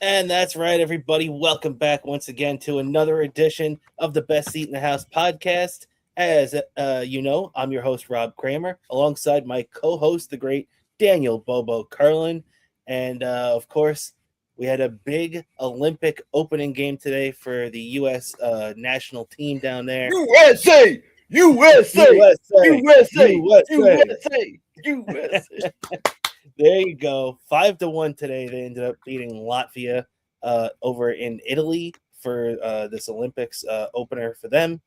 And that's right, everybody. Welcome back once again to another edition of the Best Seat in the House podcast. As you know, I'm your host, Rob Kramer, alongside my co-host, the great Daniel Bobo Carlin. And of course, we had a big Olympic opening game today for the U.S. National team down there. USA! USA! USA! USA! USA! There you go. 5-1 today. They ended up beating Latvia over in Italy for this Olympics opener for them.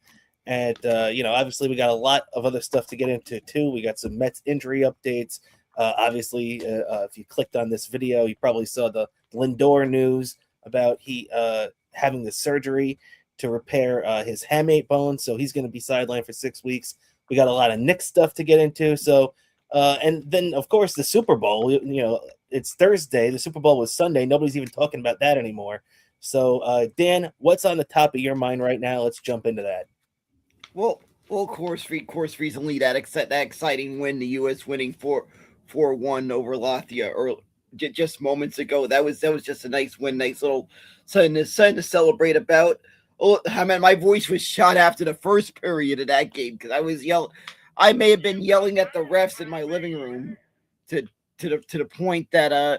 And, obviously we got a lot of other stuff to get into too. We got some Mets injury updates. Obviously, if you clicked on this video, you probably saw the Lindor news about he having the surgery to repair his hamate bone. So he's going to be sidelined for 6 weeks. We got a lot of Knicks stuff to get into. So, and then, of course, the Super Bowl, it's Thursday. The Super Bowl was Sunday. Nobody's even talking about that anymore. So, Dan, what's on the top of your mind right now? Let's jump into that. Well, of course, recently that exciting win, the U.S. winning 4-1 over Latvia, or just moments ago. That was just a nice win, nice little something to celebrate about. Oh, I mean, my voice was shot after the first period of that game because I was yelling. I may have been yelling at the refs in my living room to the point that I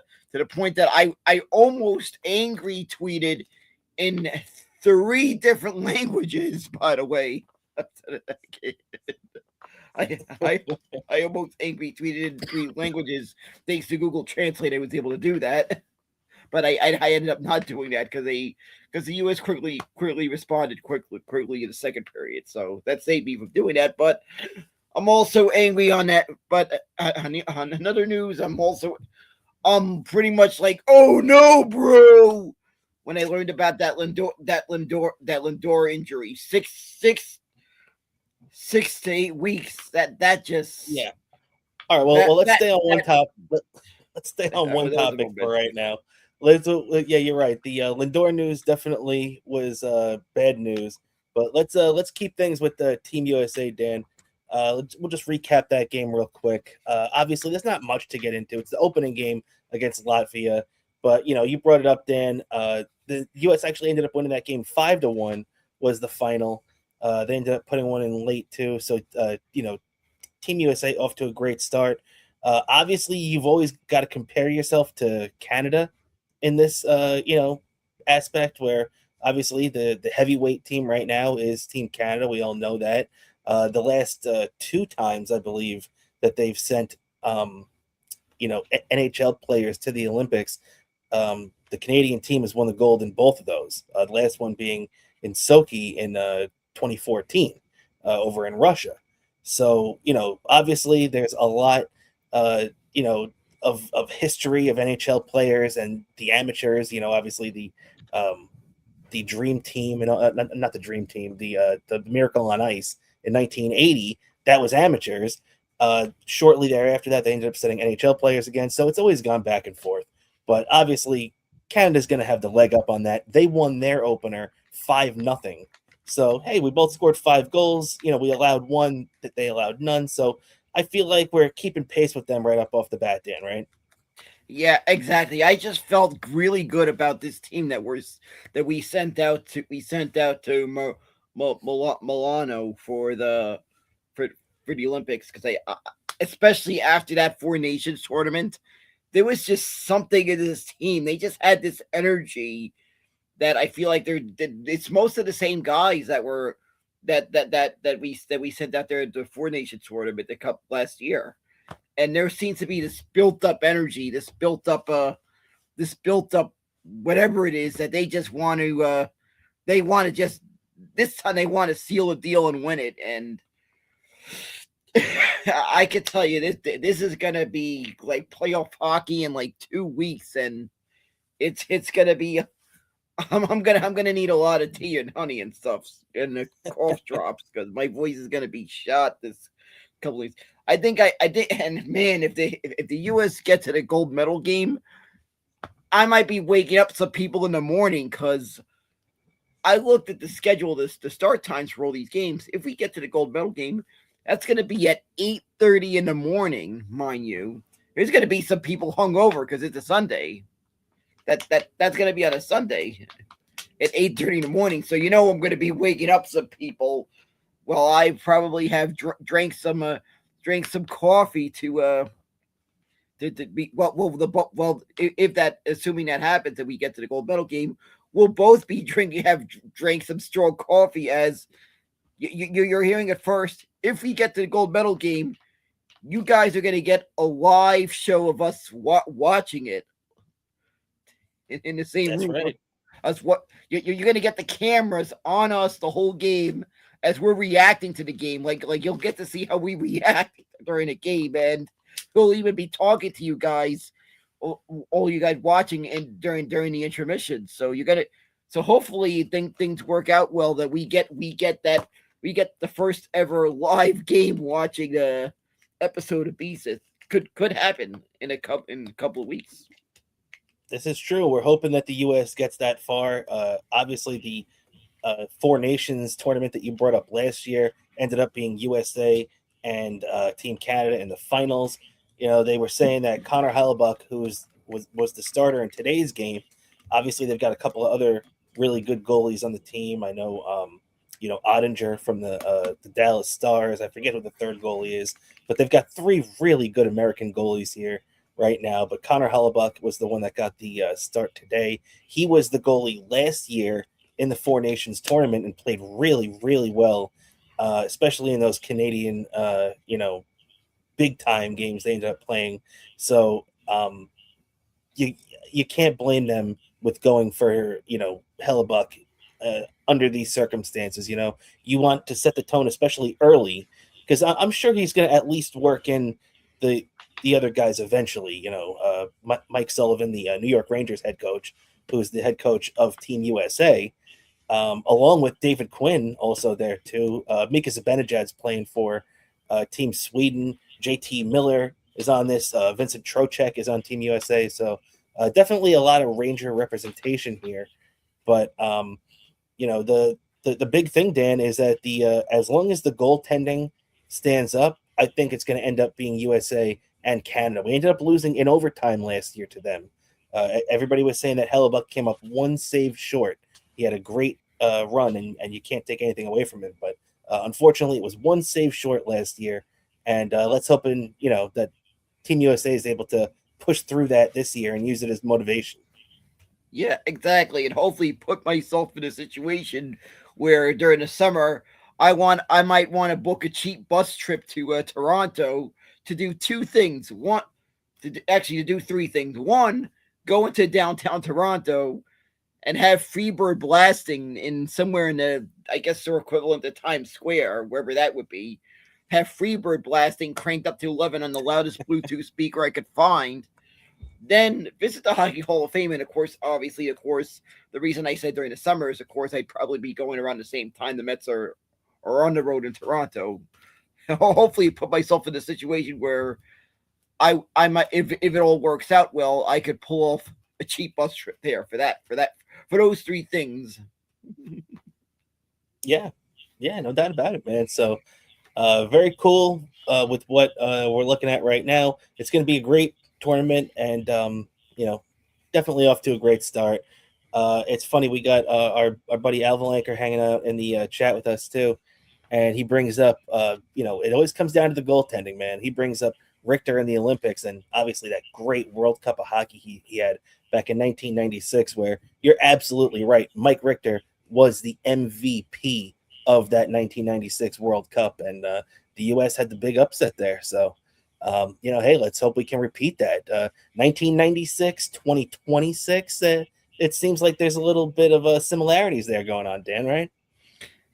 almost angry tweeted in 3 different languages. By the way, I almost angry tweeted in 3 languages. Thanks to Google Translate, I was able to do that. But I ended up not doing that because the U.S. quickly responded quickly in the second period. So that saved me from doing that. But I'm also angry on that. But on another news, I'm pretty much like, oh no, bro. When I learned about that Lindor injury, 6 to 8 weeks. That just yeah. All right. Well, let's stay on one topic. Let's stay on one topic for right now. Yeah, you're right. The Lindor news definitely was bad news, but let's keep things with the Team USA, Dan. We'll just recap that game real quick. Obviously, there's not much to get into. It's the opening game against Latvia, but you brought it up, Dan. The U.S. actually ended up winning that game 5-1 was the final. They ended up putting one in late too, so Team USA off to a great start. Obviously, you've always got to compare yourself to Canada in this aspect, where obviously the heavyweight team right now is Team Canada. We all know that. The last 2 times, I believe, that they've sent NHL players to the Olympics, the Canadian team has won the gold in both of those. The last one being in Sochi in 2014 over in Russia. So obviously there's a lot of history of NHL players and the amateurs. Obviously the Dream Team, and not the Dream Team, the Miracle on Ice in 1980. That was amateurs. Shortly thereafter that, they ended up sending NHL players again. So it's always gone back and forth. But obviously, Canada's going to have the leg up on that. They won their opener 5-0. So, hey, we both scored 5 goals. We allowed 1, that they allowed none. So I feel like we're keeping pace with them right up off the bat, Dan, right? Yeah, exactly. I just felt really good about this team that we sent out to Milano for the Olympics, because especially after that 4 Nations tournament, there was just something in this team. They just had this energy that I feel like it's most of the same guys that we sent out there at the 4 Nations tournament, the Cup last year. And there seems to be this built up energy, this built up whatever it is that they just want to this time they want to seal a deal and win it. And I can tell you this is gonna be like playoff hockey in like 2 weeks, and it's gonna be. I'm gonna need a lot of tea and honey and stuff and the cough drops, because my voice is gonna be shot this couple weeks. I think, and man, if the U.S. get to the gold medal game, I might be waking up some people in the morning, because I looked at the schedule, the start times for all these games. If we get to the gold medal game, that's going to be at 8:30 in the morning, mind you. There's going to be some people hungover because it's a Sunday. that's going to be on a Sunday at 8:30 in the morning. So I'm going to be waking up some people. Well, I probably have drank some coffee to be if that, assuming that happens and we get to the gold medal game, we'll both be drank some strong coffee. As you're hearing it first. If we get to the gold medal game, you guys are going to get a live show of us watching it in the same That's room. Right. Us what you're going to get the cameras on us the whole game as we're reacting to the game. Like you'll get to see how we react during the game, and we'll even be talking to you guys, all you guys watching and during the intermission. So so hopefully things work out well, that we get the first ever live game watching episode of Beast. It could happen in a couple of weeks. This is true. We're hoping that the U.S. gets that far. Obviously, the Four Nations tournament that you brought up last year ended up being USA and Team Canada in the finals. They were saying that Connor Hellebuck, who was the starter in today's game, obviously they've got a couple of other really good goalies on the team. I know, Ottinger from the Dallas Stars. I forget who the third goalie is, but they've got three really good American goalies here right now. But Connor Hellebuck was the one that got the start today. He was the goalie last year in the Four Nations tournament and played really, really well, especially in those Canadian, big time games they ended up playing. So you can't blame them with going for Hellebuck under these circumstances. You want to set the tone, especially early, because I'm sure he's going to at least work in the other guys eventually. Mike Sullivan, the New York Rangers head coach, who's the head coach of Team USA, along with David Quinn, also there too. Mika Zibanejad's playing for Team Sweden. JT Miller is on this. Vincent Trocheck is on Team USA. So definitely a lot of Ranger representation here. But the big thing, Dan, is that as long as the goaltending stands up, I think it's going to end up being USA and Canada. We ended up losing in overtime last year to them. Everybody was saying that Hellebuck came up one save short. He had a great run, and you can't take anything away from him. But unfortunately, it was one save short last year. And let's hope that Team USA is able to push through that this year and use it as motivation. Yeah, exactly. And hopefully put myself in a situation where during the summer I might want to book a cheap bus trip to Toronto to do two things. To do three things. One, go into downtown Toronto and have Freebird blasting in somewhere in the, I guess they're equivalent to Times Square, wherever that would be. Have Freebird blasting cranked up to 11 on the loudest Bluetooth speaker I could find. Then visit the Hockey Hall of Fame, and of course, the reason I said during the summer is, of course, I'd probably be going around the same time the Mets are on the road in Toronto. Hopefully, put myself in a situation where I might, if it all works out well, I could pull off a cheap bus trip there for those three things. Yeah, no doubt about it, man. So very cool with what we're looking at right now. It's going to be a great tournament, and definitely off to a great start. It's funny, we got our buddy Al Valanker hanging out in the chat with us too, and he brings up it always comes down to the goaltending, man. He brings up Richter in the Olympics, and obviously that great World Cup of hockey he had back in 1996, where you're absolutely right, Mike Richter was the MVP of that 1996 World Cup, and the U.S. had the big upset there. So hey, let's hope we can repeat that. 1996, 2026. It seems like there's a little bit of similarities there going on, Dan, right?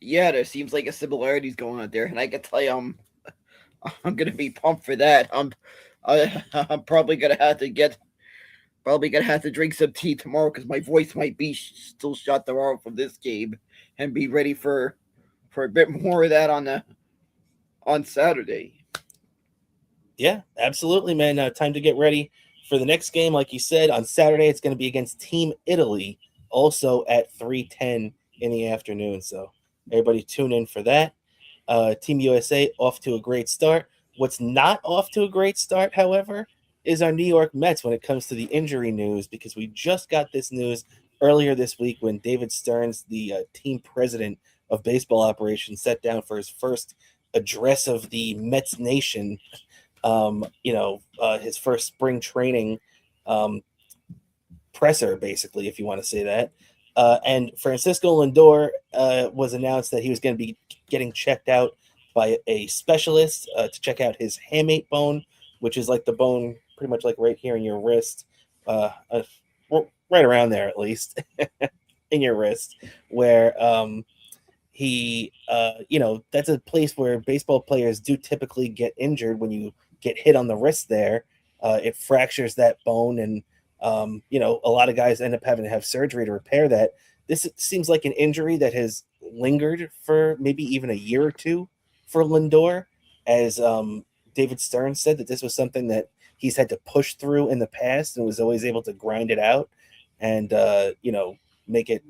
Yeah, there seems like a similarities going on there, and I can tell you, I'm gonna be pumped for that. I'm probably gonna have to drink some tea tomorrow because my voice might be still shot tomorrow from this game, and be ready for a bit more of that on Saturday. Yeah, absolutely, man. Time to get ready for the next game. Like you said, on Saturday, it's going to be against Team Italy, also at 3:10 in the afternoon. So everybody tune in for that. Team USA off to a great start. What's not off to a great start, however, is our New York Mets when it comes to the injury news, because we just got this news earlier this week when David Stearns, the team president of baseball operations, sat down for his first address of the Mets nation. His first spring training um, presser, basically, if you want to say that. And Francisco Lindor was announced that he was going to be getting checked out by a specialist to check out his hamate bone, which is like the bone pretty much like right here in your wrist, right around there at least, in your wrist, where that's a place where baseball players do typically get injured. When you get hit on the wrist there, it fractures that bone, and a lot of guys end up having to have surgery to repair that. This seems like an injury that has lingered for maybe even a year or two for Lindor, as David Stern said that this was something that he's had to push through in the past and was always able to grind it out and make it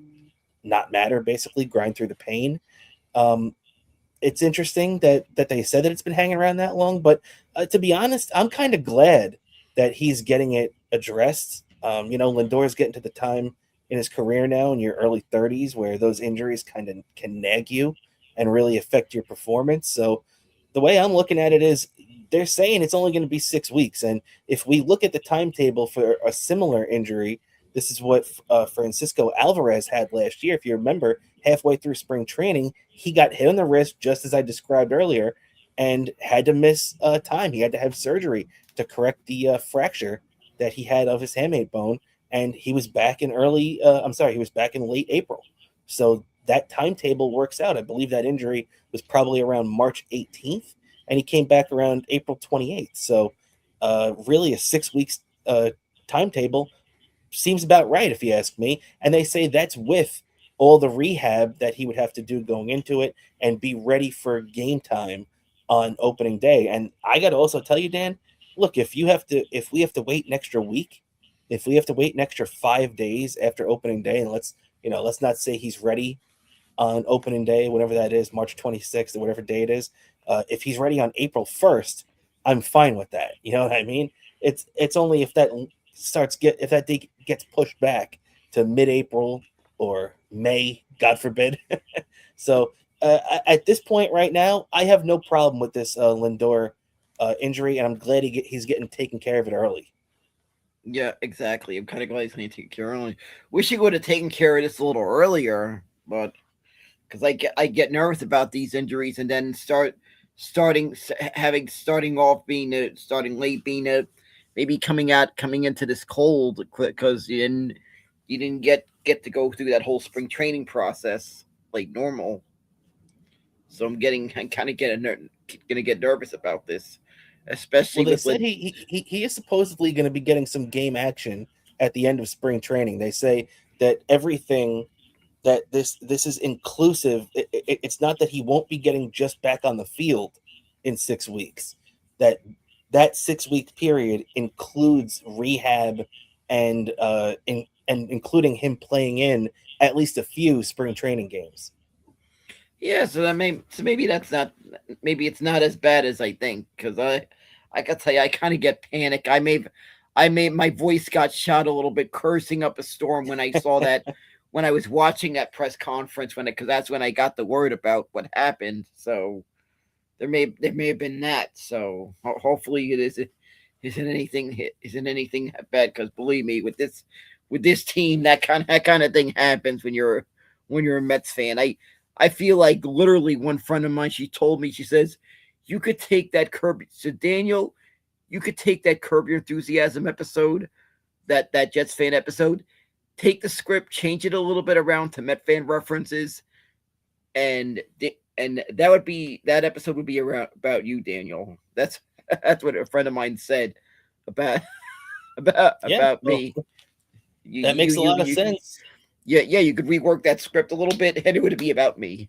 not matter, basically grind through the pain. Um, it's interesting that they said that it's been hanging around that long, but to be honest, I'm kind of glad that he's getting it addressed. Lindor's getting to the time in his career now in your early 30s where those injuries kind of can nag you and really affect your performance. So the way I'm looking at it is they're saying it's only going to be 6 weeks. And if we look at the timetable for a similar injury, this is what Francisco Alvarez had last year. If you remember, halfway through spring training, he got hit on the wrist, just as I described earlier, and had to miss time. He had to have surgery to correct the fracture that he had of his hamate bone. And he was back in he was back in late April. So that timetable works out. I believe that injury was probably around March 18th, and he came back around April 28th. So really a 6 weeks timetable seems about right, if you ask me. And they say that's with all the rehab that he would have to do going into it and be ready for game time on opening day. And I got to also tell you, Dan, look, if we have to wait an extra week, if we have to wait an extra 5 days after opening day, and let's not say he's ready on opening day, whatever that is, March 26th or whatever day it is. If he's ready on April 1st, I'm fine with that. You know what I mean? It's only if that date gets pushed back to mid-April or May, God forbid. So at this point right now, I have no problem with this Lindor injury, and I'm glad he's getting taken care of it early. Yeah, exactly. I'm kind of glad he's going to take care early. Wish he would have taken care of this a little earlier, but because I get nervous about these injuries and then starting off being starting late being maybe coming into this cold because you didn't get to go through that whole spring training process like normal. So I'm kind of gonna get nervous about this, especially Well, they with said he is supposedly going to be getting some game action at the end of spring training. They say that everything that this is inclusive. It's not that he won't be getting just back on the field in 6 weeks. That 6 week period includes rehab and including him playing in at least a few spring training games. Yeah, so maybe that's not maybe it's not as bad as I think because I gotta tell you I kind of get panic. I made my voice got shot a little bit cursing up a storm when I saw that when I was watching that press conference because that's when I got the word about what happened. So there may have been that. So hopefully isn't anything bad because believe me with this team that kind of thing happens when you're a Mets fan. I feel like literally one friend of mine, she told me, she says, you could take that curb. So Daniel, you could take that Curb Your Enthusiasm episode, that Jets fan episode, take the script, change it a little bit around to Met fan references, and that episode would be around about you, Daniel. That's what a friend of mine said about Yeah, about well, me. You that you makes a you lot of you sense. yeah, you could rework that script a little bit and it would be about me.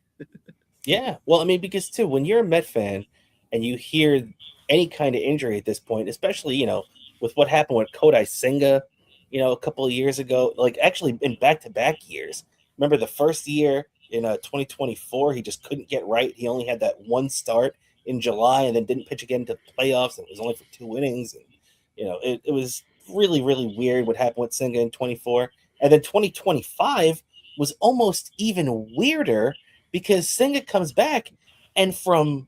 Yeah, well, I mean, because too, when you're a Met fan and you hear any kind of injury at this point, especially with what happened with Kodai Senga, a couple of years ago, like actually in back-to-back years. Remember the first year in 2024, he just couldn't get right. He only had that one start in July and then didn't pitch again to the playoffs. And it was only for 2 innings. And it was really, really weird what happened with Senga in 24. And then 2025 was almost even weirder because Senga comes back, and from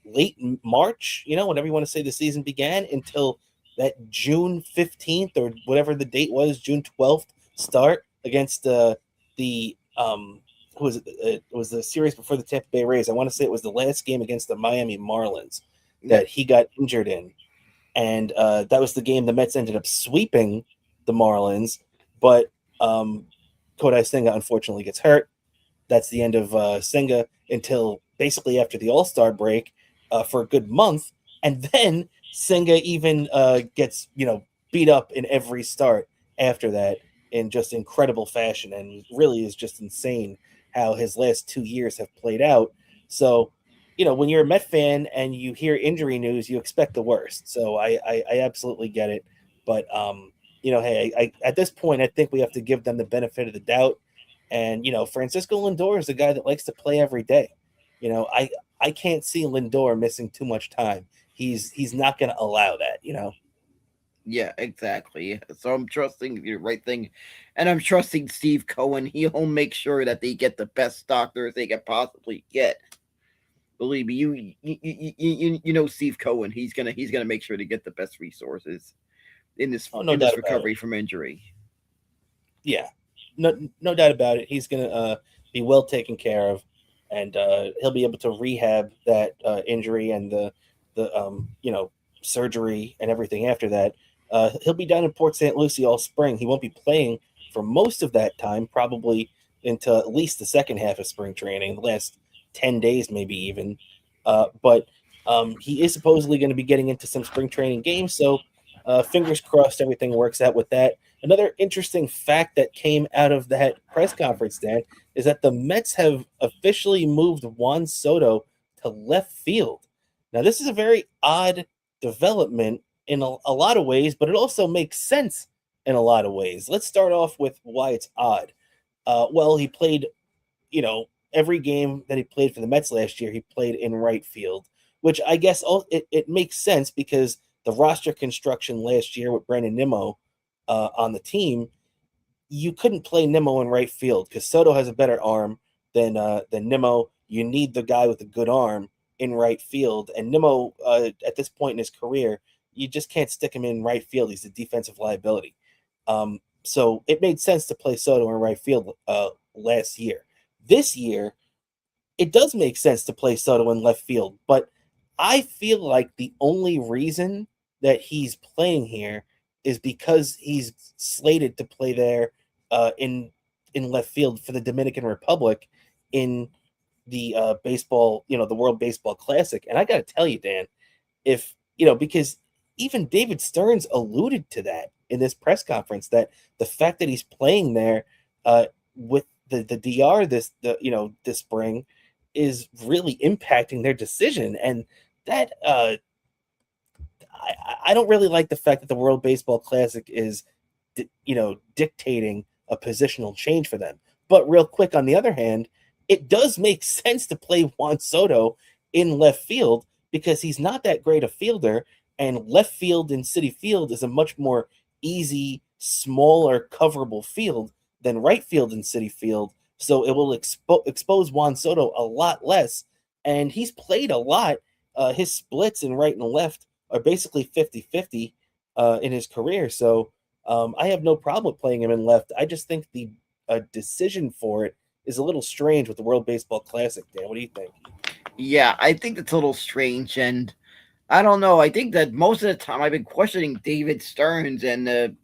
late March, whatever you want to say the season began, until that June 15th or whatever the date was, June 12th start against the who was it? It was the series before the Tampa Bay Rays. I want to say it was the last game against the Miami Marlins that he got injured in, and that was the game the Mets ended up sweeping the Marlins, but Kodai Senga unfortunately gets hurt. That's the end of Senga until basically after the All-Star break for a good month, and then Senga even gets beat up in every start after that in just incredible fashion, and really is just insane how his last 2 years have played out. So, when you're a Met fan and you hear injury news, you expect the worst. So I absolutely get it, but hey, at this point, I think we have to give them the benefit of the doubt. And Francisco Lindor is a guy that likes to play every day. I can't see Lindor missing too much time. He's not going to allow that. Yeah, exactly. So I'm trusting the right thing, and I'm trusting Steve Cohen. He'll make sure that they get the best doctors they can possibly get. Believe me, you know Steve Cohen. He's gonna make sure to get the best resources in this no in this doubt about it. recovery from injury. Yeah, no doubt about it. He's going to be well taken care of, and he'll be able to rehab that injury and the surgery and everything after that. He'll be down in Port St. Lucie all spring. He won't be playing for most of that time, probably into at least the second half of spring training, the last 10 days, maybe even. But he is supposedly going to be getting into some spring training games, so fingers crossed everything works out with that. Another interesting fact that came out of that press conference, Dan, is that the Mets have officially moved Juan Soto to left field. Now, this is a very odd development in a lot of ways, but it also makes sense in a lot of ways. Let's start off with why it's odd. Well, he played, every game that he played for the Mets last year, he played in right field, which I guess it makes sense because the roster construction last year with Brandon Nimmo on the team, you couldn't play Nimmo in right field because Soto has a better arm than Nimmo. You need the guy with a good arm in right field, and Nimmo at this point in his career, you just can't stick him in right field. He's a defensive liability. So it made sense to play Soto in right field last year. This year, it does make sense to play Soto in left field, but I feel like the only reason that he's playing here is because he's slated to play there in left field for the Dominican Republic in the baseball, the World Baseball Classic. And I got to tell you, Dan, if because even David Stearns alluded to that in this press conference, that the fact that he's playing there with the DR this spring is really impacting their decision, and that I don't really like the fact that the World Baseball Classic is dictating a positional change for them. But real quick, on the other hand, it does make sense to play Juan Soto in left field because he's not that great a fielder, and left field in Citi Field is a much more easy, smaller, coverable field than right field in Citi Field. So it will expose Juan Soto a lot less, and he's played a lot. His splits in right and left are basically 50-50 in his career. So I have no problem with playing him in left. I just think the decision for it is a little strange with the World Baseball Classic. Dan, what do you think? Yeah, I think that's a little strange, and I don't know. I think that most of the time I've been questioning David Stearns and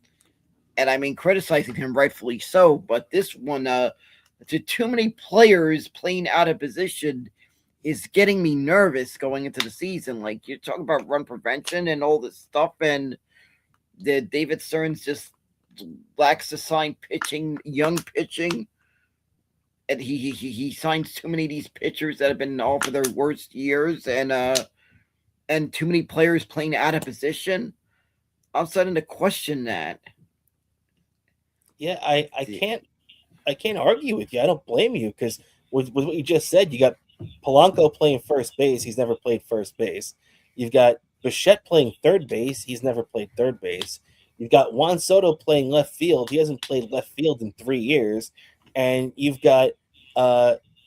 I mean criticizing him rightfully so. But this one, to too many players playing out of position is getting me nervous going into the season. Like you talk about run prevention and all this stuff, and the David Stearns just lacks assigned pitching, young pitching, and he signs too many of these pitchers that have been all for their worst years, and too many players playing out of position. I'm starting to question that. Yeah, I can't argue with you. I don't blame you because with what you just said, you got Polanco playing first base. He's never played first base. You've got Bichette playing third base. He's never played third base. You've got Juan Soto playing left field. He hasn't played left field in 3 years. And you've got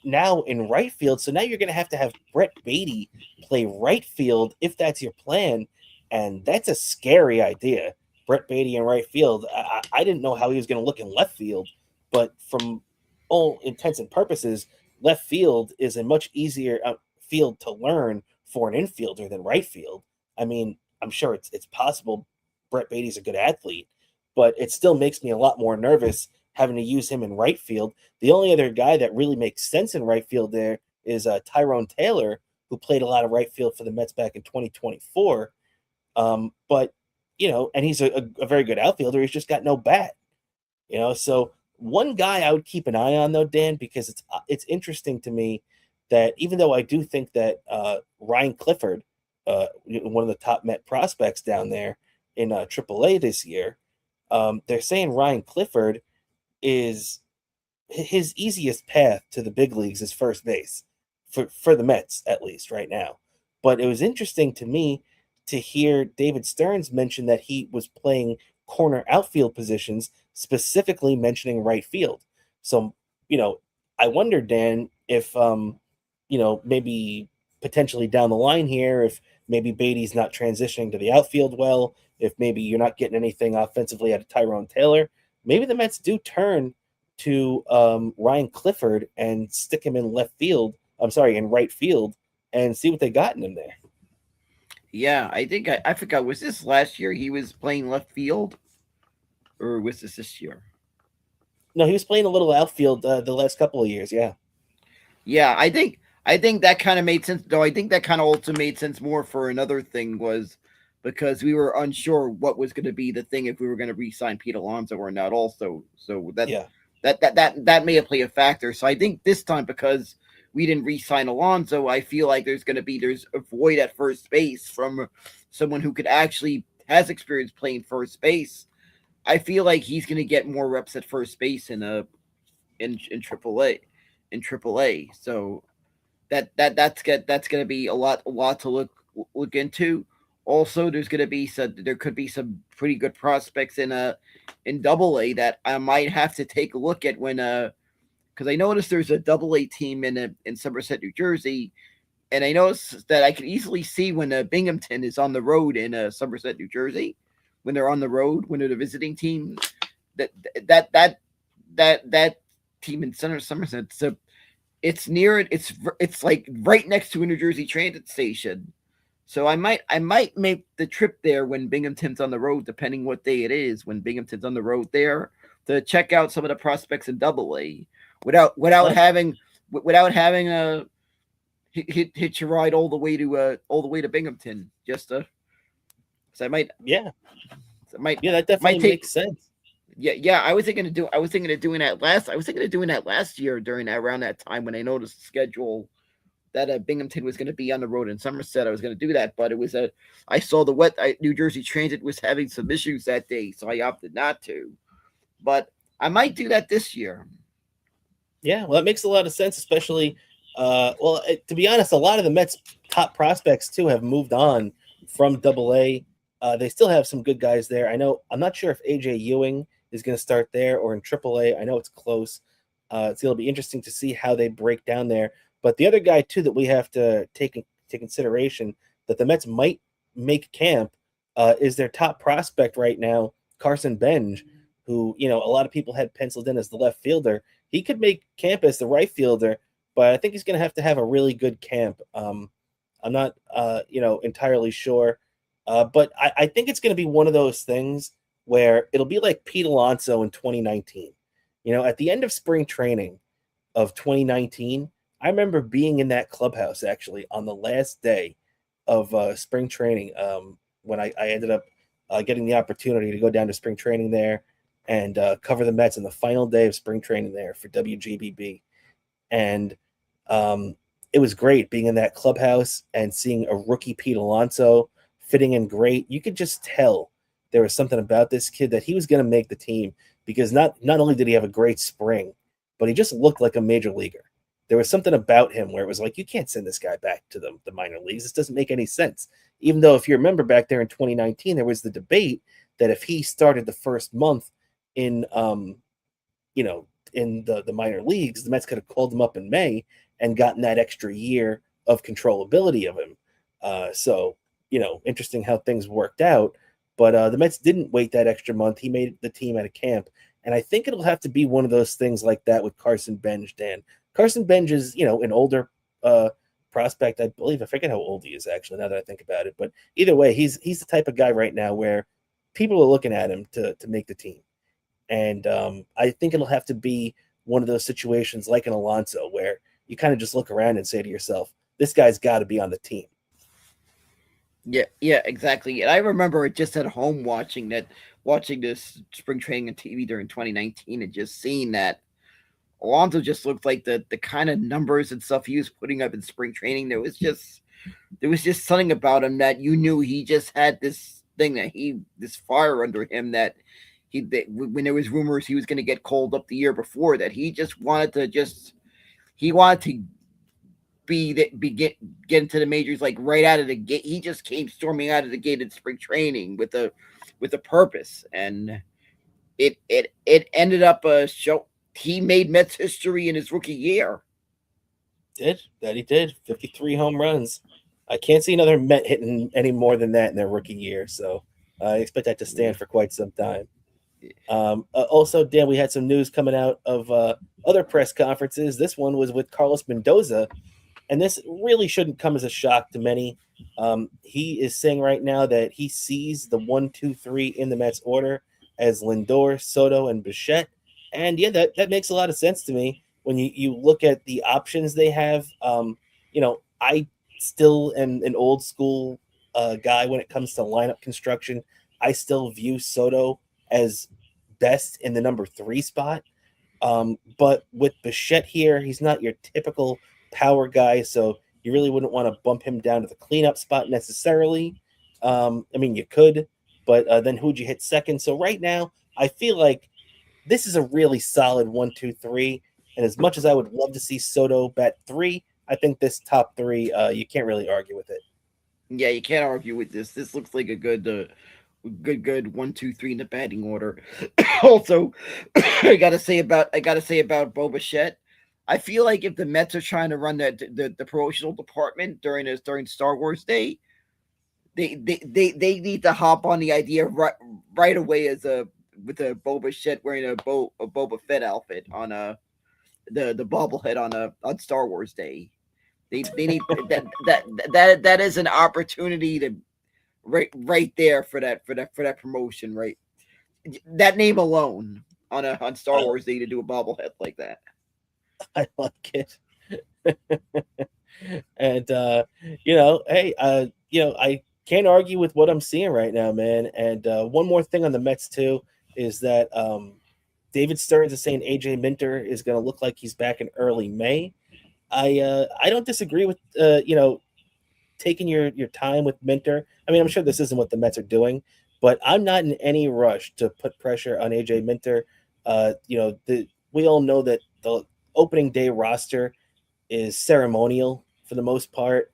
now in right field. So now you're going to have Brett Beatty play right field if that's your plan. And that's a scary idea. Brett Beatty in right field. I didn't know how he was going to look in left field, but from all intents and purposes, left field is a much easier field to learn for an infielder than right field. I mean, I'm sure it's possible. Brett Beatty's a good athlete, but it still makes me a lot more nervous having to use him in right field. The only other guy that really makes sense in right field there is Tyrone Taylor, who played a lot of right field for the Mets back in 2024. But and he's a very good outfielder. He's just got no bat. So one guy I would keep an eye on though, Dan, because it's interesting to me that even though I do think that Ryan Clifford, one of the top Met prospects down there in AAA this year, they're saying Ryan Clifford is his easiest path to the big leagues is first base for the Mets, at least right now. But it was interesting to me to hear David Stearns mention that he was playing corner outfield positions, specifically mentioning right field. So, I wonder, Dan, if, maybe potentially down the line here, if maybe Beatty's not transitioning to the outfield well, if maybe you're not getting anything offensively out of Tyrone Taylor, maybe the Mets do turn to Ryan Clifford and stick him in in right field and see what they got in him there. Yeah, I think I forgot. Was this last year he was playing left field, or was this year? No, he was playing a little outfield the last couple of years. Yeah. Yeah, I think that kind of made sense. Though I think that kind of also made sense more for another thing was because we were unsure what was going to be the thing if we were going to re-sign Pete Alonso or not. Also, so that may have played a factor. So I think this time because we didn't re-sign Alonso, I feel like there's a void at first base from someone who could actually has experience playing first base. I feel like he's going to get more reps at first base in AAA. So that's going to be a lot to look into. Also, there could be some pretty good prospects in AA that I might have to take a look at when because I noticed there's a AA team in Somerset, New Jersey, and I noticed that I can easily see when Binghamton is on the road in Somerset, New Jersey, when they're on the road, when they're the visiting team, that team in Somerset. So it's near it. It's like right next to a New Jersey Transit station. So I might make the trip there when Binghamton's on the road, depending what day it is. When Binghamton's on the road there, to check out some of the prospects in AA, without having a hitch a ride all the way to Binghamton. So I might that definitely makes sense. Yeah. I was thinking of doing that last year around that time when I noticed the schedule that Binghamton was going to be on the road in Somerset. I was going to do that, but I saw New Jersey Transit was having some issues that day, so I opted not to. But I might do that this year. Yeah, well, that makes a lot of sense, especially, to be honest, a lot of the Mets' top prospects, too, have moved on from AA. They still have some good guys there. I'm not sure if A.J. Ewing is going to start there or in AAA. I know it's close. It'll be interesting to see how they break down there. But the other guy, too, that we have to take into consideration that the Mets might make camp is their top prospect right now, Carson Bench, who, a lot of people had penciled in as the left fielder. He could make camp as the right fielder, but I think he's going to have a really good camp. I'm not, entirely sure. But I think it's going to be one of those things where it'll be like Pete Alonso in 2019. At the end of spring training of 2019, I remember being in that clubhouse actually on the last day of spring training when I ended up getting the opportunity to go down to spring training there and cover the Mets in the final day of spring training there for WGBB. And it was great being in that clubhouse and seeing a rookie Pete Alonso fitting in great. You could just tell there was something about this kid that he was going to make the team because not only did he have a great spring, but he just looked like a major leaguer. There was something about him where it was like, you can't send this guy back to the minor leagues. This doesn't make any sense. Even though, if you remember back there in 2019, there was the debate that if he started the first month in, in the minor leagues, the Mets could have called him up in May and gotten that extra year of controllability of him. So, interesting how things worked out. But the Mets didn't wait that extra month. He made the team at a camp. And I think it'll have to be one of those things like that with Carson Bench, Dan. Carson Bench is, an older prospect, I believe. I forget how old he is, actually, now that I think about it. But either way, he's the type of guy right now where people are looking at him to make the team. And I think it'll have to be one of those situations like an Alonso where you kind of just look around and say to yourself, this guy's got to be on the team. Yeah, exactly. And I remember just at home watching this spring training on TV during 2019 and just seeing that Alonso just looked like the kind of numbers and stuff he was putting up in spring training. There was just something about him that you knew he just had this thing this fire under him that when there was rumors he was going to get called up the year before, that he just wanted to get into the majors like right out of the gate. He just came storming out of the gate in spring training with a purpose, and it ended up a show. He made Mets history in his rookie year. He did 53 home runs. I can't see another Met hitting any more than that in their rookie year, so I expect that to stand for quite some time. Also, Dan, we had some news coming out of other press conferences. This one was with Carlos Mendoza, and this really shouldn't come as a shock to many. He is saying right now that he sees the 1, 2, 3 in the Mets order as Lindor, Soto, and Bichette. And yeah, that makes a lot of sense to me when you look at the options they have. I still am an old school guy when it comes to lineup construction. I still view Soto as best in the number 3 spot. But with Bichette here, he's not your typical power guy, so you really wouldn't want to bump him down to the cleanup spot necessarily. You could, but then who'd you hit second? So right now, I feel like this is a really solid 1, 2, 3. And as much as I would love to see Soto bat 3, I think this top 3, you can't really argue with it. Yeah, you can't argue with this. This looks like a good 1, 2, 3 in the batting order. Also, I gotta say about Bo Bichette. I feel like if the Mets are trying to run the promotional department during Star Wars Day, they need to hop on the idea right away with a Bo Bichette wearing a Boba Fett outfit on the bobblehead on Star Wars Day. They need that is an opportunity to right there for that promotion, right? That name alone on Star Wars Day to do a bobblehead like that. I like it. And hey, I can't argue with what I'm seeing right now, man. And one more thing on the Mets too is that David Stearns is saying AJ Minter is going to look like he's back in early May. I don't disagree with taking your time with Minter. I mean, I'm sure this isn't what the Mets are doing, but I'm not in any rush to put pressure on AJ Minter. We all know that the opening day roster is ceremonial for the most part.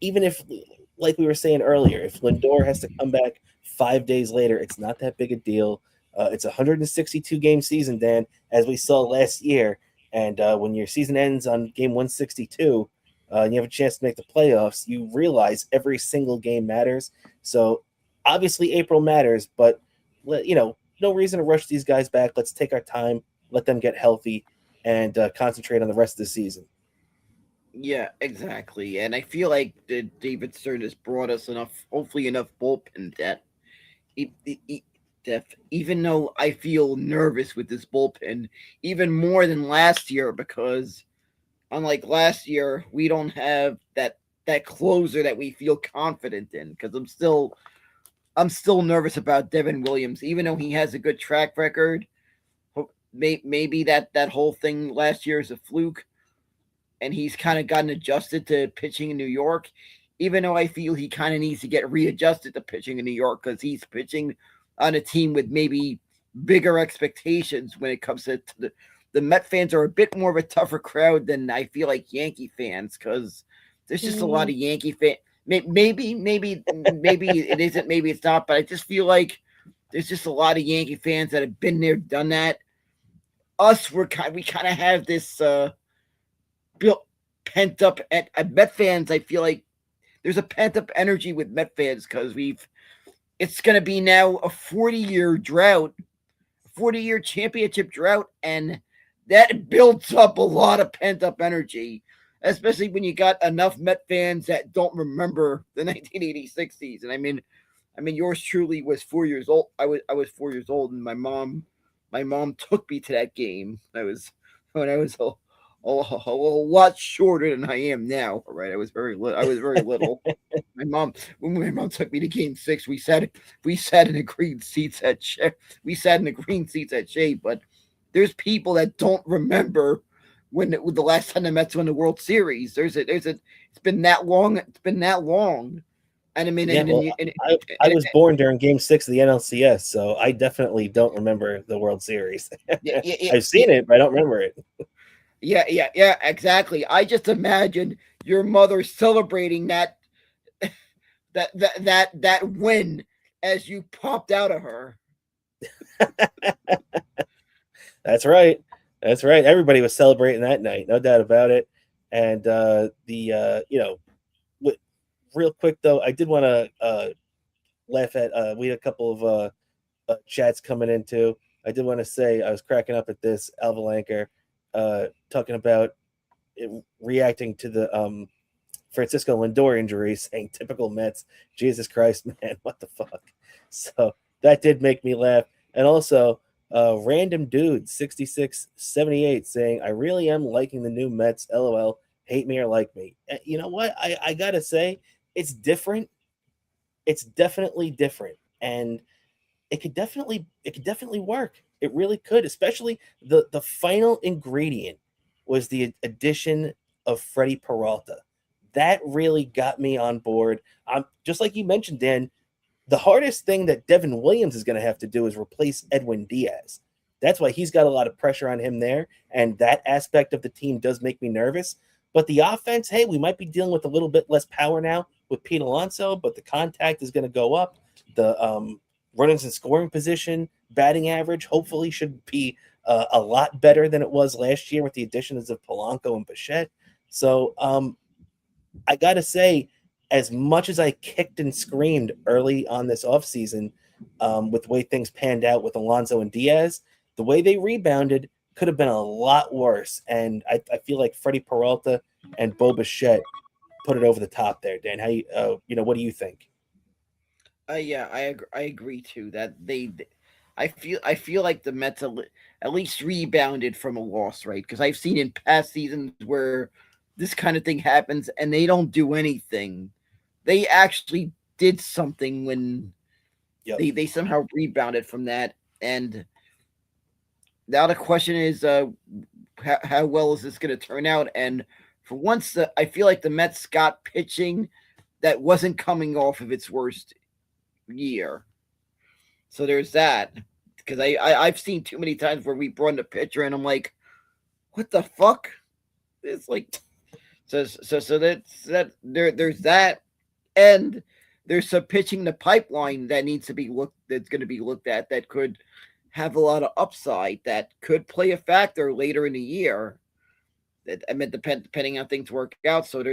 Even if, like we were saying earlier, if Lindor has to come back 5 days later, it's not that big a deal. It's a 162 game season, Dan, as we saw last year. And when your season ends on game 162, and you have a chance to make the playoffs, you realize every single game matters. So obviously April matters, but no reason to rush these guys back. Let's take our time, let them get healthy, and concentrate on the rest of the season. Yeah, exactly. And I feel like David Stern has brought us hopefully enough bullpen depth. Even though I feel nervous with this bullpen, even more than last year, because unlike last year, we don't have that closer that we feel confident in. Because I'm still nervous about Devin Williams, even though he has a good track record. Maybe that whole thing last year is a fluke, and he's kind of gotten adjusted to pitching in New York, even though I feel he kind of needs to get readjusted to pitching in New York because he's pitching on a team with maybe bigger expectations when it comes to the Met fans are a bit more of a tougher crowd than I feel like Yankee fans, because there's just a lot of Yankee fans. maybe it isn't, maybe it's not, but I just feel like there's just a lot of Yankee fans that have been there, done that. We kind of have this built pent up at Met fans. I feel like there's a pent up energy with Met fans because it's going to be now a 40-year drought, 40-year championship drought, and that builds up a lot of pent up energy, especially when you got enough Met fans that don't remember the 1986 season. I mean, yours truly was 4 years old. I was 4 years old, and my mom took me to that game. I was when I was a lot shorter than I am now. Right, I was very little. When my mom took me to Game 6, we sat in the green seats at Shea. But there's people that don't remember when the last time the Mets won the World Series. It's been that long. And I mean, yeah, I was born during Game 6 of the NLCS, so I definitely don't remember the World Series. I've seen it, but I don't remember it. Yeah, exactly. I just imagine your mother celebrating that win as you popped out of her. That's right. Everybody was celebrating that night, no doubt about it. And real quick though, I did want to laugh at. We had a couple of chats coming in too. I did want to say I was cracking up at this Alva Lanker talking about reacting to the Francisco Lindor injury, saying typical Mets. Jesus Christ, man, what the fuck? So that did make me laugh. And also, random dude 6678 saying, I really am liking the new Mets. LOL. Hate me or like me. You know what? I gotta say, it's different. It's definitely different. And it could definitely work. It really could, especially the final ingredient was the addition of Freddie Peralta. That really got me on board. Just like you mentioned, Dan, the hardest thing that Devin Williams is going to have to do is replace Edwin Diaz. That's why he's got a lot of pressure on him there, and that aspect of the team does make me nervous. But the offense, hey, we might be dealing with a little bit less power now with Pete Alonso, but the contact is going to go up. The runners in scoring position, batting average, hopefully should be a lot better than it was last year with the additions of Polanco and Bichette. So I got to say, as much as I kicked and screamed early on this offseason with the way things panned out with Alonso and Diaz, the way they rebounded could have been a lot worse. And I feel like Freddie Peralta and Bo Bichette put it over the top there. Dan, how what do you think? Yeah, I agree too. That I feel like the Mets at least rebounded from a loss, right? Because I've seen in past seasons where this kind of thing happens and they don't do anything. They actually did something when they somehow rebounded from that. And now the question is, how well is this going to turn out? And for once, I feel like the Mets got pitching that wasn't coming off of its worst year. So there's that. Because I've seen too many times where we brought in a pitcher and I'm like, what the fuck? It's like so there's that, and there's some pitching in the pipeline that needs to be that's going to be looked at that could have a lot of upside that could play a factor later in the year. That I mean, depending on things work out. So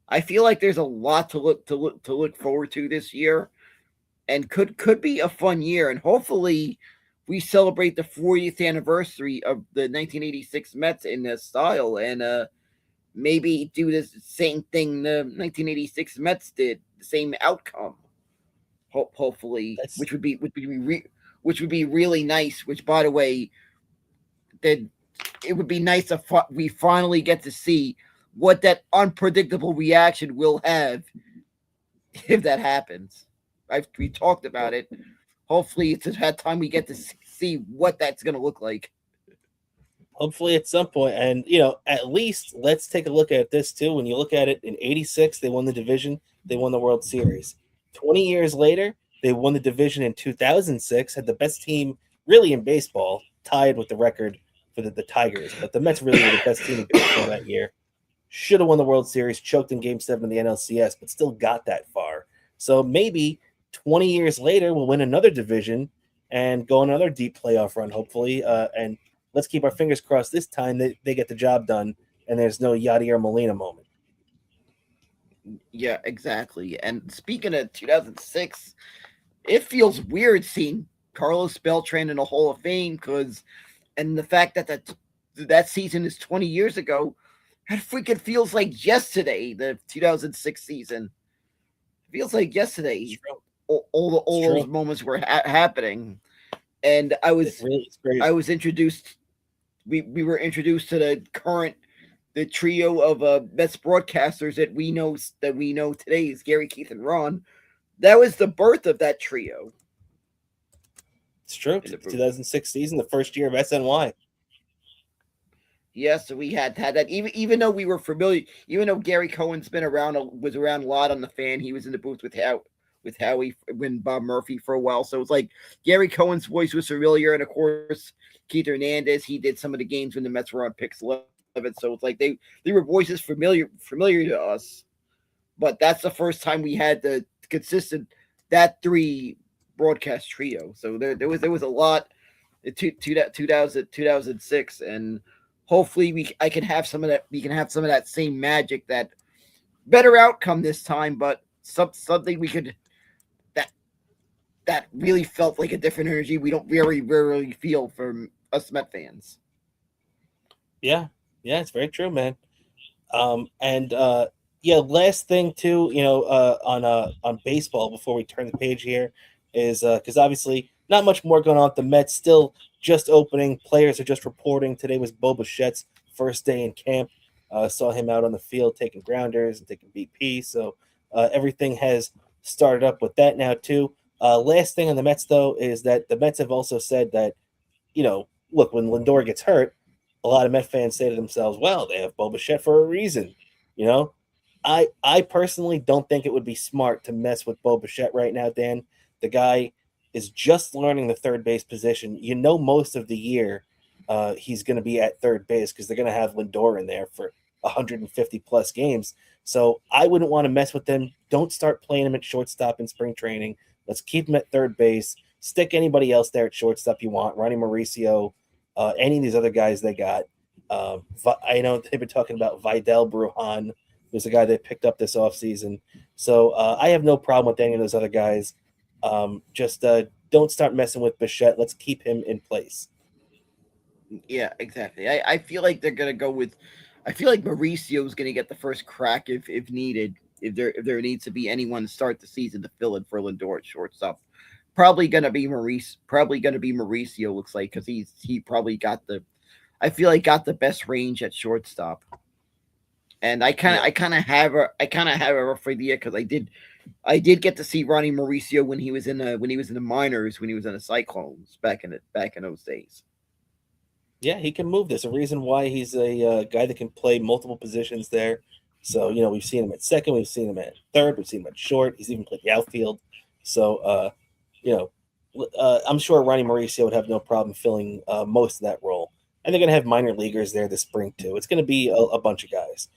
I feel like there's a lot to look forward to this year, and could be a fun year. And hopefully, we celebrate the 40th anniversary of the 1986 Mets in this style, and maybe do the same thing the 1986 Mets did, the same outcome. Hopefully, which would be really nice. Which, by the way, that it would be nice if we finally get to see what that unpredictable reaction will have if that happens. We talked about it. Hopefully, it's at that time we get to see what that's going to look like. Hopefully at some point. And, at least let's take a look at this too. When you look at it in 86, they won the division. They won the World Series. 20 years later, they won the division in 2006, had the best team really in baseball, tied with the record for the Tigers. But the Mets really were the best team in baseball that year. should have won the World Series, choked in Game 7 of the NLCS, but still got that far. So maybe 20 years later, we'll win another division and go on another deep playoff run, hopefully. And let's keep our fingers crossed this time that they get the job done and there's no Yadier Molina moment. Yeah, exactly. And speaking of 2006, it feels weird seeing Carlos Beltran in the Hall of Fame and the fact that season is 20 years ago, it freaking feels like yesterday. The 2006 season feels like yesterday. All those moments were happening, and I was introduced. We were introduced to the trio of Mets broadcasters that we know today is Gary, Keith, and Ron. That was the birth of that trio. It's true. 2006 season, the first year of SNY. Yeah, so we had that. Even though we were familiar, even though Gary Cohen's was around a lot on the Fan, he was in the booth with Howie when Bob Murphy for a while. So it's like Gary Cohen's voice was familiar, and of course Keith Hernandez. He did some of the games when the Mets were on Pix 11. So it's like they were voices familiar to us. But that's the first time we had the consistent that three broadcast trio. So there was a lot. 2006, and hopefully we can have some of that same magic, that better outcome this time, but something we could that really felt like a different energy we don't very rarely feel from us Met fans. Yeah, it's very true, man. Last thing too, on baseball before we turn the page here is because obviously not much more going on at the Mets. Still just opening. Players are just reporting. Today was Bo Bichette's first day in camp. Saw him out on the field taking grounders and taking BP. So everything has started up with that now too. Last thing on the Mets though is that the Mets have also said that, look, when Lindor gets hurt, a lot of Met fans say to themselves, well, they have Bo Bichette for a reason. I personally don't think it would be smart to mess with Bo Bichette right now, Dan. The guy is just learning the third base position. Most of the year he's going to be at third base because they're going to have Lindor in there for 150 plus games. So I wouldn't want to mess with them. Don't start playing him at shortstop in spring training. Let's keep him at third base. Stick anybody else there at shortstop you want. Ronnie Mauricio, any of these other guys they got. I know they've been talking about Vidal Brujan, who's the guy they picked up this offseason. So I have no problem with any of those other guys. Just don't start messing with Bichette. Let's keep him in place. Yeah, exactly. I feel like they're gonna go with. I feel like Mauricio's gonna get the first crack if needed. If there needs to be anyone to start the season to fill in for Lindor at shortstop, probably gonna be Mauricio. Looks like, because he probably got I feel like got the best range at shortstop. And I kind of have a rough idea, because I did get to see Ronnie Mauricio when he was in the minors, when he was in the Cyclones back in those days. Yeah, he can move. There's a reason why he's a guy that can play multiple positions there. So we've seen him at second, we've seen him at third, we've seen him at short. He's even played the outfield. So I'm sure Ronnie Mauricio would have no problem filling most of that role. And they're going to have minor leaguers there this spring too. It's going to be a bunch of guys.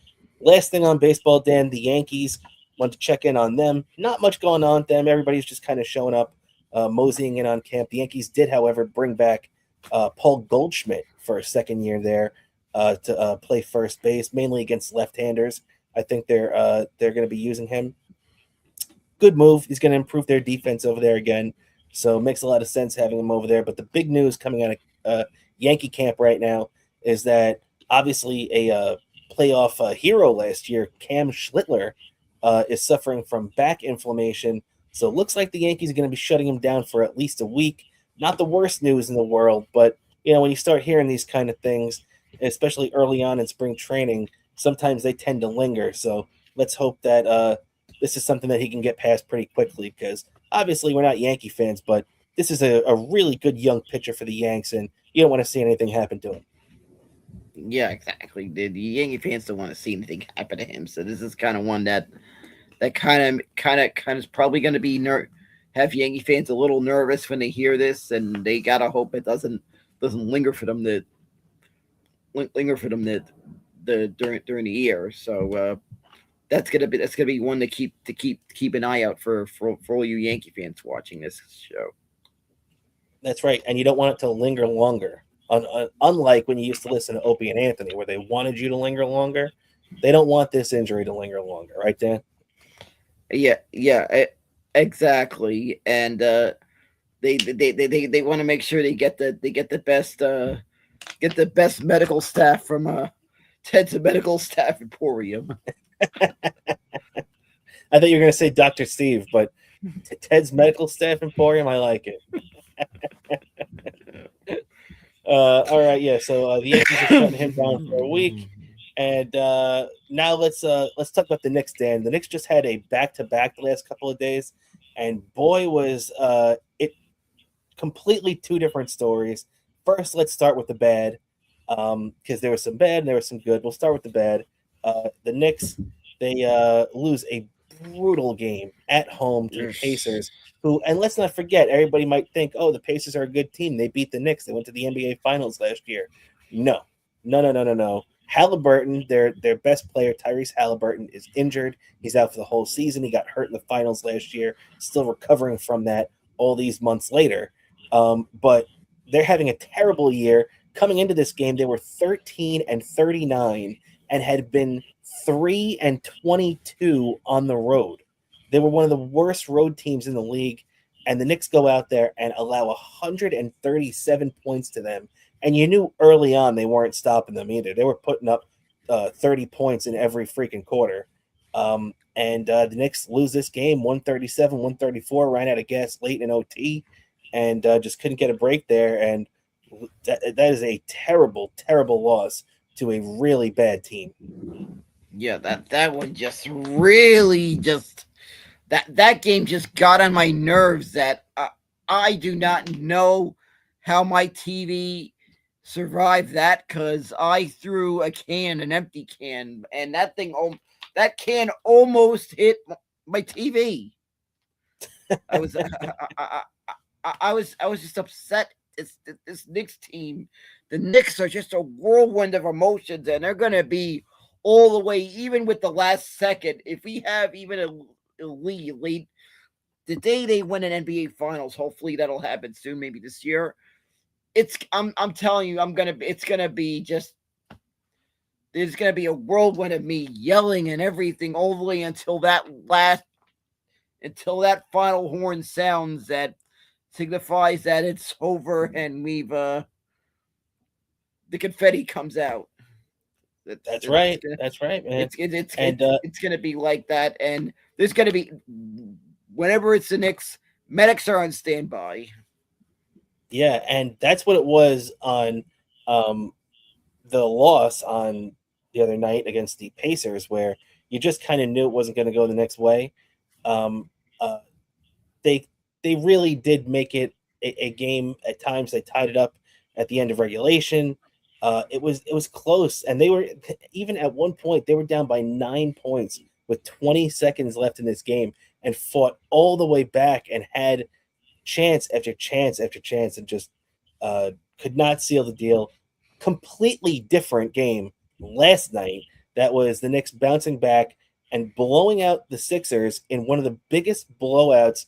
Last thing on baseball, Dan, the Yankees. Want to check in on them. Not much going on with them. Everybody's just kind of showing up, moseying in on camp. The Yankees did, however, bring back Paul Goldschmidt for a second year there to play first base, mainly against left-handers. I think they're going to be using him. Good move. He's going to improve their defense over there again. So it makes a lot of sense having him over there. But the big news coming out of Yankee camp right now is that obviously a playoff hero last year, Cam Schlittler, is suffering from back inflammation. So it looks like the Yankees are going to be shutting him down for at least a week. Not the worst news in the world, but when you start hearing these kind of things, especially early on in spring training, sometimes they tend to linger. So let's hope that this is something that he can get past pretty quickly, because obviously we're not Yankee fans, but this is a really good young pitcher for the Yanks, and you don't want to see anything happen to him. Yeah, exactly. The Yankee fans don't want to see anything happen to him. So this is kind of one that kind of is probably going to be have Yankee fans a little nervous when they hear this, and they gotta hope it doesn't linger for them to during the year. So that's gonna be one to keep an eye out for all you Yankee fans watching this show. That's right, and you don't want it to linger longer. Unlike when you used to listen to Opie and Anthony, where they wanted you to linger longer, they don't want this injury to linger longer, right, Dan? Exactly. And they want to make sure they get the best medical staff from Ted's Medical Staff Emporium. I thought you were going to say Dr. Steve, but Ted's Medical Staff Emporium, I like it. All right, yeah. So the Yankees are shutting him down for a week, and now let's talk about the Knicks. Dan, the Knicks just had a back-to-back the last couple of days, and boy was it completely two different stories. First, let's start with the bad, because there was some bad and there was some good. We'll start with the bad. The Knicks, they lose a brutal game at home to the Pacers, who, and let's not forget, everybody might think, oh, the Pacers are a good team. They beat the Knicks. They went to the NBA Finals last year. No. Halliburton, their best player, Tyrese Halliburton, is injured. He's out for the whole season. He got hurt in the finals last year, still recovering from that all these months later. But they're having a terrible year. Coming into this game, they were 13-39 and had been 3-22 on the road. They were one of the worst road teams in the league, and the Knicks go out there and allow 137 points to them. And you knew early on they weren't stopping them either. They were putting up 30 points in every freaking quarter. And the Knicks lose this game 137-134, ran out of gas late in OT, and just couldn't get a break there. And that is a terrible, terrible loss to a really bad team. Yeah, that one just really that game just got on my nerves. That I do not know how my TV survived that, because I threw an empty can, and that can almost hit my TV. I was just upset. This Knicks team, the Knicks are just a whirlwind of emotions, and they're gonna be all the way, even with the last second. If we have even a lead late, the day they win an NBA Finals, hopefully that'll happen soon, maybe this year. I'm telling you, it's gonna be just. There's gonna be a whirlwind of me yelling and everything all the way until that final horn sounds that signifies that it's over and we've the confetti comes out. That's right, man. It's gonna be like that, and there's gonna be, whenever it's the Knicks, medics are on standby. Yeah, and that's what it was on the loss on the other night against the Pacers, where you just kind of knew it wasn't going to go the next way. They really did make it a game at times. They tied it up at the end of regulation. It was close, and they were, even at one point, they were down by 9 points with 20 seconds left in this game, and fought all the way back and had chance after chance after chance, and just could not seal the deal. Completely different game last night. That was the Knicks bouncing back and blowing out the Sixers in one of the biggest blowouts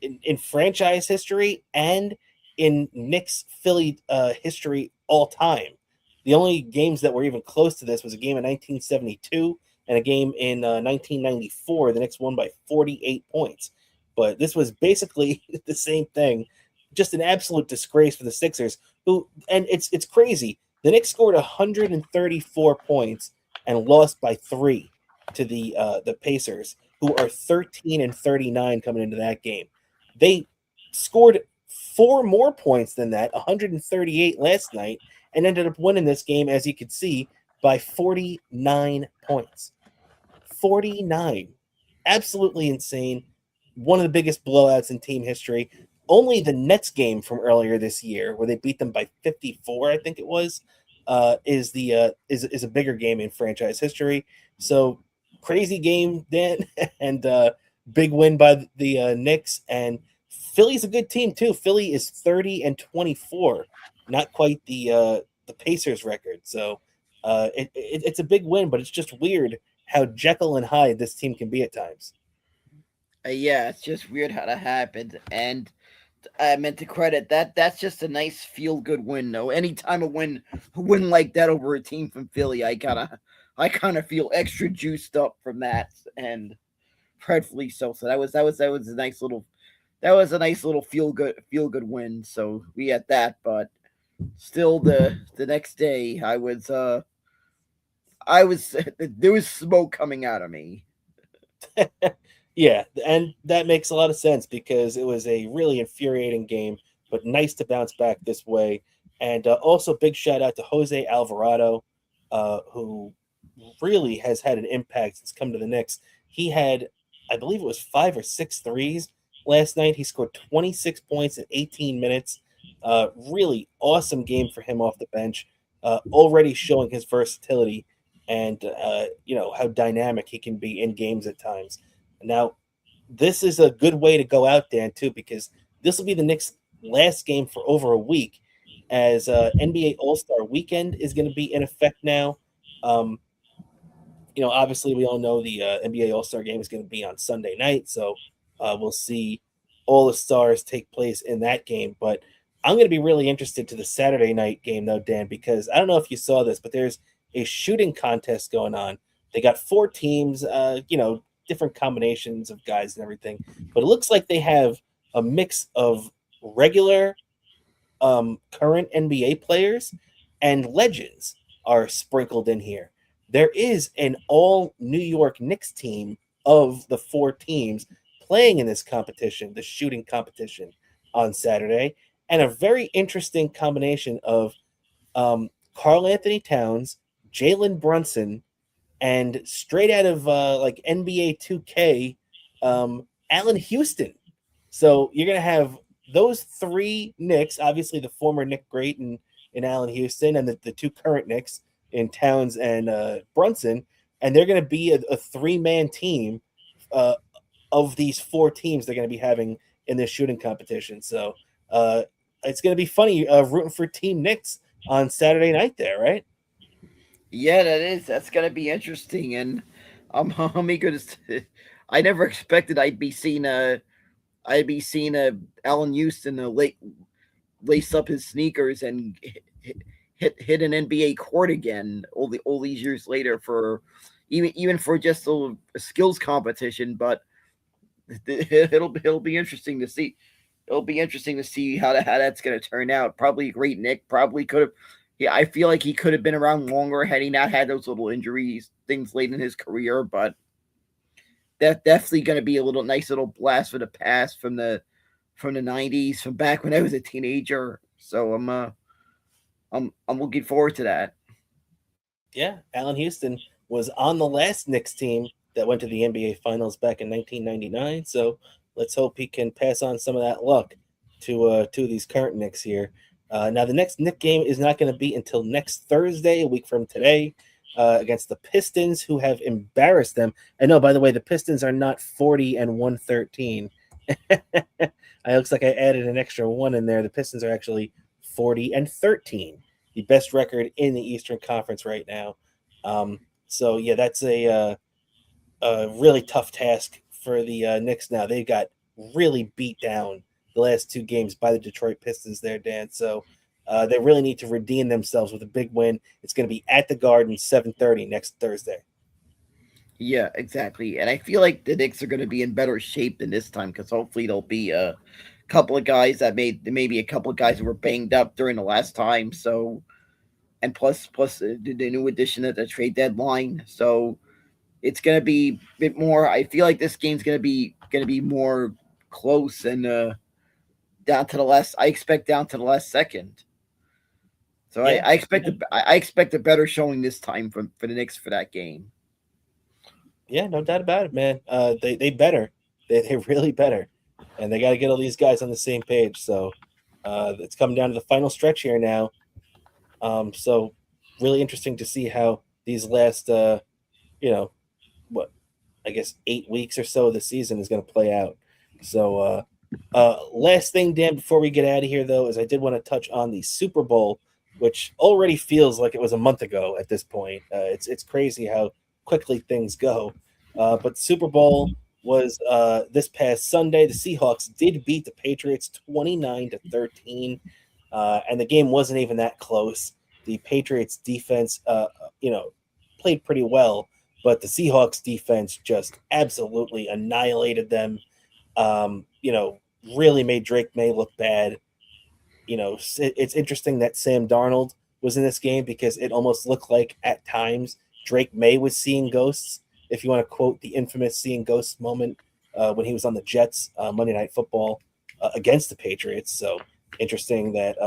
in franchise history and in Knicks Philly history all time. The only games that were even close to this was a game in 1972 and a game in 1994. The Knicks won by 48 points. But this was basically the same thing. Just an absolute disgrace for the Sixers, who, and it's crazy. The Knicks scored 134 points and lost by 3 to the Pacers, who are 13-39 coming into that game. They scored 4 more points than that, 138 last night, and ended up winning this game, as you could see, by 49 points. 49. Absolutely insane. One of the biggest blowouts in team history. Only the Nets game from earlier this year, where they beat them by 54, I think it was, is a bigger game in franchise history. So crazy game, Dan, and big win by the Knicks. And Philly's a good team too. Philly is 30-24, not quite the Pacers record. So It's a big win, but it's just weird how Jekyll and Hyde this team can be at times. Yeah, it's just weird how that happened. And I meant to credit that. That's just a nice feel good win, though. Anytime a win like that over a team from Philly, I kind of feel extra juiced up from that, and rightfully so. So that was a nice little feel good win. So we had that, but still the next day I was there was smoke coming out of me. Yeah, and that makes a lot of sense because it was a really infuriating game, but nice to bounce back this way. And also, big shout out to Jose Alvarado, who really has had an impact since coming to the Knicks. He had, I believe it was 5 or 6 threes last night. He scored 26 points in 18 minutes. Really awesome game for him off the bench. Already showing his versatility and how dynamic he can be in games at times. Now, this is a good way to go out, Dan, too, because this will be the Knicks' last game for over a week, as NBA All Star Weekend is going to be in effect now. Um, obviously, we all know the NBA All Star Game is going to be on Sunday night, so we'll see all the stars take place in that game. But I'm going to be really interested to the Saturday night game, though, Dan, because I don't know if you saw this, but there's a shooting contest going on. They got 4 teams, different combinations of guys and everything, but it looks like they have a mix of regular current NBA players and legends are sprinkled in here. There is an all New York Knicks team of the 4 teams playing in this competition, the shooting competition on Saturday, and a very interesting combination of Carl Anthony Towns, Jalen Brunson, and straight out of like NBA 2K, Allen Houston. So you're gonna have those 3 Knicks, obviously the former Nick Great and Allen Houston, and the 2 current Knicks in Towns and Brunson, and they're gonna be a 3-man team uh, of these 4 teams they're gonna be having in this shooting competition. So it's gonna be funny rooting for Team Knicks on Saturday night there, right? Yeah, that is. That's gonna be interesting, and I'm eager to. I never expected I'd be seeing Allen Houston lace up his sneakers and hit an NBA court again all these years later for even for just a skills competition. But it'll be interesting to see. It'll be interesting to see how that's going to turn out. Probably a great Nick. Probably could have. Yeah, I feel like he could have been around longer had he not had those little injuries, things late in his career. But that's definitely going to be a nice little blast for the past from the '90s, from back when I was a teenager. So I'm looking forward to that. Yeah, Allen Houston was on the last Knicks team that went to the NBA Finals back in 1999. So let's hope he can pass on some of that luck to these current Knicks here. Now the next Knick game is not going to be until next Thursday, a week from today, against the Pistons, who have embarrassed them. I know, by the way, the Pistons are not 40 and 113. It looks like I added an extra one in there. The Pistons are actually 40 and 13, the best record in the Eastern Conference right now. So yeah, that's a really tough task for the Knicks now. They got really beat down the last 2 games by the Detroit Pistons there, Dan. So they really need to redeem themselves with a big win. It's going to be at the Garden, 7:30 next Thursday. Yeah, exactly. And I feel like the Knicks are going to be in better shape than this time because hopefully there'll be a couple of guys that maybe a couple of guys who were banged up during the last time. So and plus the new addition at the trade deadline. So it's going to be a bit more. I feel like this game's going to be more close and down to the last. I expect down to the last second. So I, Yeah, I expect I expect a better showing this time for the Knicks for that game. yeah, no doubt about it, man. They better, they really better, and they got to get all these guys on the same page. So it's coming down to the final stretch here now. So really interesting to see how these last you know what I guess 8 weeks or so of the season is going to play out. So last thing, Dan, before we get out of here though, is I did want to touch on the Super Bowl which already feels like it was a month ago at this point. It's crazy how quickly things go. But the Super Bowl was this past Sunday. The Seahawks did beat the Patriots 29-13, and the game wasn't even that close. The Patriots defense, played pretty well, but the Seahawks defense just absolutely annihilated them. Really made Drake May look bad. It's interesting that Sam Darnold was in this game because it almost looked like at times Drake May was seeing ghosts. If you want to quote the infamous seeing ghosts moment when he was on the Jets Monday Night Football against the Patriots. So interesting that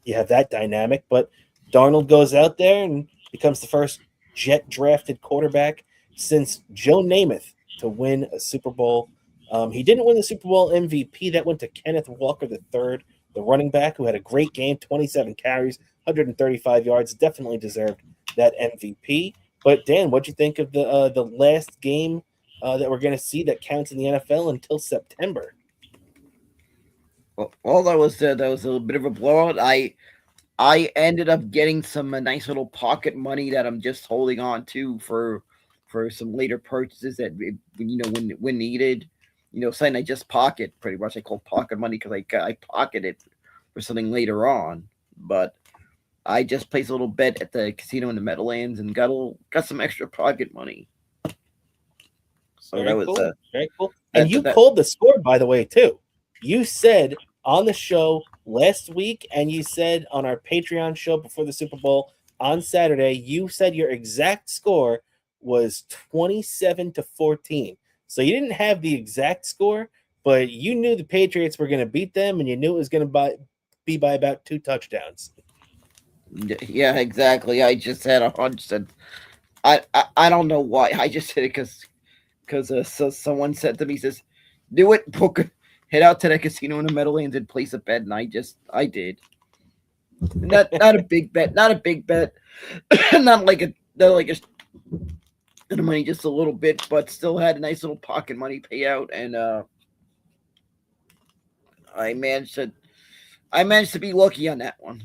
you have that dynamic. But Darnold goes out there and becomes the first Jet drafted quarterback since Joe Namath to win a Super Bowl. He didn't win the Super Bowl MVP. That went to Kenneth Walker III, the running back, who had a great game, 27 carries, 135 yards, definitely deserved that MVP. But Dan, what'd you think of the last game that we're going to see that counts in the NFL until September? Well, that was a little bit of a blowout. I ended up getting some nice little pocket money that I'm just holding on to for some later purchases that when needed. Something I just pocket pretty much. I call pocket money because I pocket it for something later on. But I just placed a little bet at the casino in the Meadowlands and got some extra pocket money. So very that was cool. Very cool. And you called the score, by the way, too. You said on the show last week, and you said on our Patreon show before the Super Bowl on Saturday, you said your exact score was 27-14. So you didn't have the exact score, but you knew the Patriots were going to beat them, and you knew it was going to be by about 2 touchdowns. Yeah, exactly. I just had a hunch that I don't know why. I just said it because so someone said to me, says, "Do it, book, head out to the casino in the Meadowlands and place a bet," and I did. Not a big bet, not like a the money just a little bit, but still had a nice little pocket money payout, and I managed to be lucky on that one.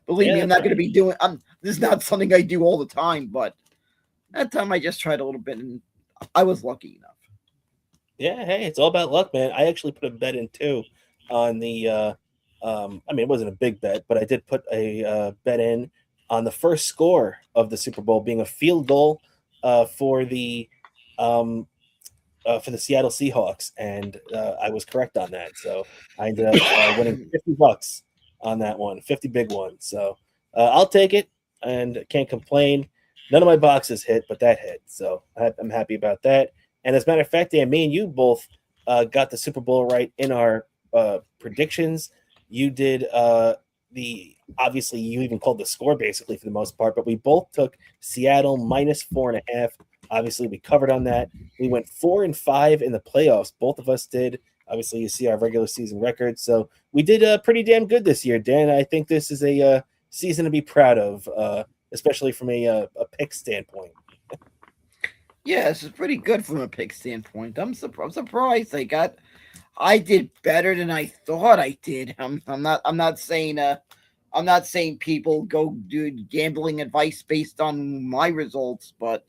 Believe me, I'm not going to be doing. This is not something I do all the time, but that time I just tried a little bit, and I was lucky enough. Yeah, hey, it's all about luck, man. I actually put a bet in too on the. It wasn't a big bet, but I did put a bet in on the first score of the Super Bowl being a field goal for the Seattle Seahawks, and I was correct on that. So I ended up winning $50 on that one, 50 big ones. So I'll take it, and can't complain. None of my boxes hit, but that hit, so I'm happy about that. And as a matter of fact, Dan, me and you both got the Super Bowl right in our predictions. You did obviously you even called the score basically for the most part, but we both took Seattle -4.5. Obviously, we covered on that. We went 4-5 in the playoffs. Both of us did. Obviously, you see our regular season record. So we did pretty damn good this year, Dan. I think this is a season to be proud of, especially from a pick standpoint. Yeah, this is pretty good from a pick standpoint. I'm surprised I did better than I thought I did. I'm not saying people go do gambling advice based on my results, but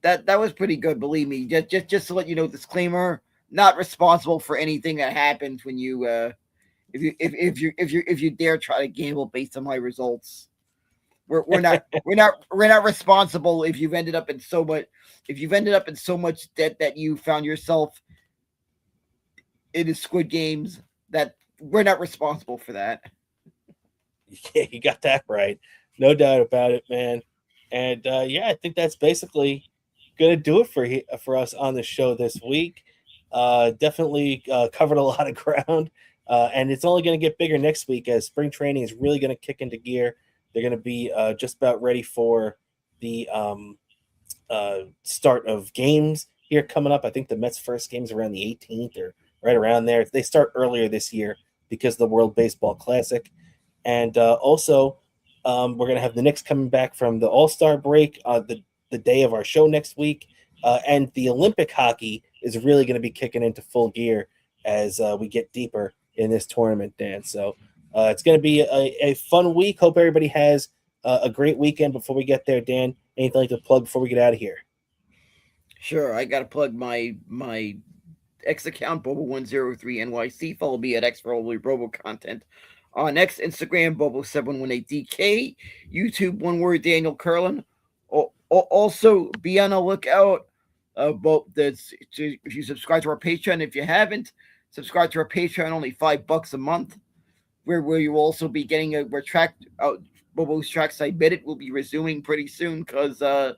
that was pretty good. Believe me. Just to let you know, disclaimer: not responsible for anything that happens when you if you dare try to gamble based on my results. We're not responsible if you've ended up in so much debt that you found yourself in the Squid Games. That we're not responsible for that. Yeah, you got that right. No doubt about it, man. And I think that's basically gonna do it for us on the show this week. Definitely covered a lot of ground, and it's only going to get bigger next week as spring training is really going to kick into gear. They're going to be just about ready for the start of games here coming up. I think the Mets' first game is around the 18th or right around there. They start earlier this year because of the World Baseball Classic. And also, we're going to have the Knicks coming back from the All-Star break the day of our show next week. And the Olympic hockey is really going to be kicking into full gear as we get deeper in this tournament, Dan. So It's going to be a fun week. Hope everybody has a great weekend. Before we get there, Dan, anything like to plug before we get out of here? Sure, I got to plug my X account, Bobo103 NYC. Follow me at X for all Robo content. On X, Instagram, Bobo718DK. YouTube, one word, Daniel Curlin. Also, be on the lookout. If you subscribe to our Patreon, if you haven't, subscribe to our Patreon, only $5 a month. Where you will also be getting a track out. Bobo's Trackside Minute will be resuming pretty soon because the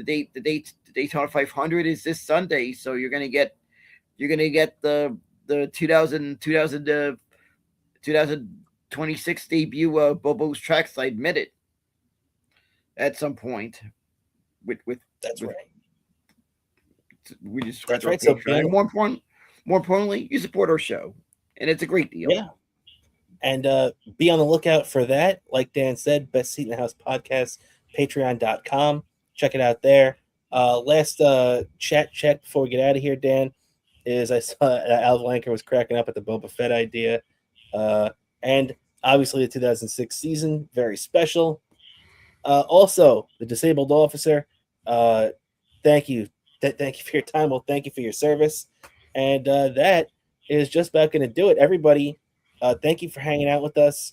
Daytona 500 is this Sunday, so you're gonna get the 2026 debut of Bobo's Trackside Minute at some point. That's right. We just that's right. So more importantly, you support our show, and it's a great deal. Yeah. And be on the lookout for that. Like Dan said, Best Seat in the House podcast, patreon.com. Check it out there. Last chat check before we get out of here, Dan, is I saw Al Blanker was cracking up at the Boba Fett idea. And obviously the 2006 season, very special. Also, the disabled officer, thank you. Thank you for your time. Well, thank you for your service. And that is just about going to do it. Everybody, thank you for hanging out with us.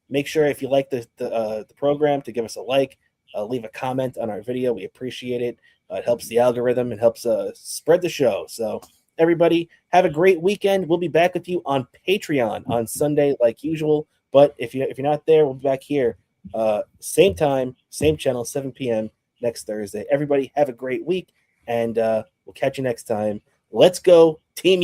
Make sure if you like the program to give us a like, leave a comment on our video. We appreciate it. It helps the algorithm. It helps spread the show. So everybody, have a great weekend. We'll be back with you on Patreon on Sunday like usual. But if you're not there, we'll be back here same time, same channel, 7 p.m. next Thursday. Everybody have a great week, and we'll catch you next time. Let's go, Team